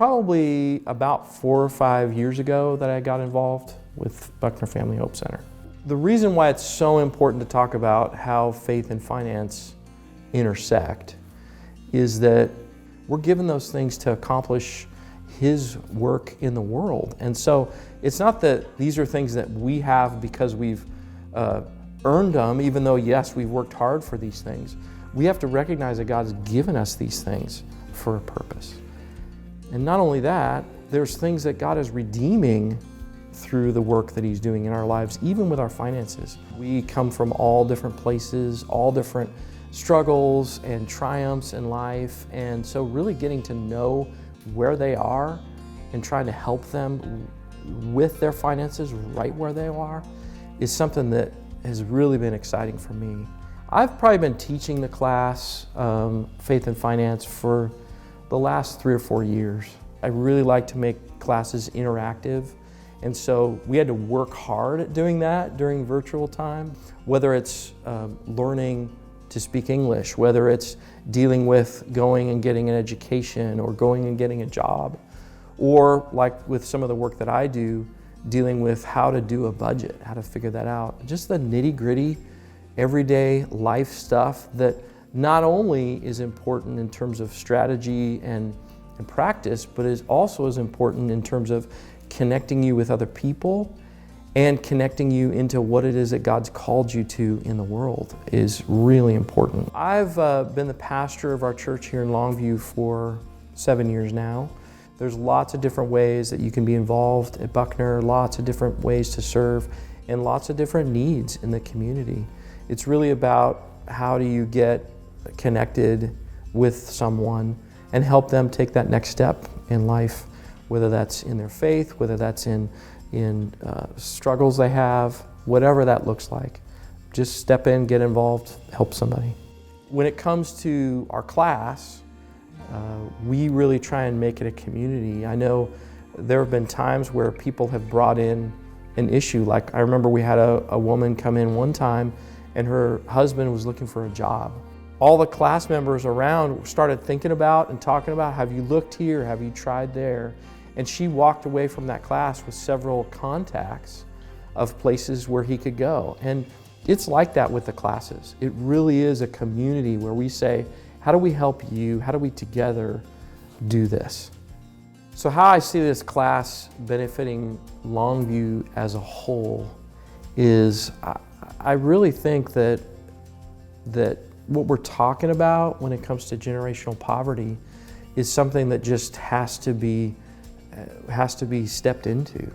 Probably about 4 or 5 years ago that I got involved with Buckner Family Hope Center. The reason why it's so important to talk about how faith and finance intersect is that we're given those things to accomplish His work in the world. And so it's not that these are things that we have because we've earned them, even though, yes, we've worked hard for these things. We have to recognize that God's given us these things for a purpose. And not only that, there's things that God is redeeming through the work that He's doing in our lives, even with our finances. We come from all different places, all different struggles and triumphs in life, and so really getting to know where they are and trying to help them with their finances right where they are is something that has really been exciting for me. I've probably been teaching the class, Faith and Finance, for the last 3 or 4 years. I really like to make classes interactive, and so we had to work hard at doing that during virtual time, whether it's learning to speak English, whether it's dealing with going and getting an education or going and getting a job, or like with some of the work that I do, dealing with how to do a budget, how to figure that out. Just the nitty-gritty, everyday life stuff that not only is important in terms of strategy and practice, but is also as important in terms of connecting you with other people and connecting you into what it is that God's called you to in the world is really important. I've been the pastor of our church here in Longview for 7 years now. There's lots of different ways that you can be involved at Buckner, lots of different ways to serve, and lots of different needs in the community. It's really about how do you get connected with someone and help them take that next step in life, whether that's in their faith, whether that's in struggles they have, whatever that looks like. Just step in, get involved, help somebody. When it comes to our class, we really try and make it a community. I know there have been times where people have brought in an issue. Like I remember we had a woman come in one time and her husband was looking for a job. All the class members around started thinking about and talking about, have you looked here, have you tried there? And she walked away from that class with several contacts of places where he could go. And it's like that with the classes. It really is a community where we say, how do we help you? How do we together do this? So how I see this class benefiting Longview as a whole is I really think that what we're talking about when it comes to generational poverty is something that just has to be stepped into.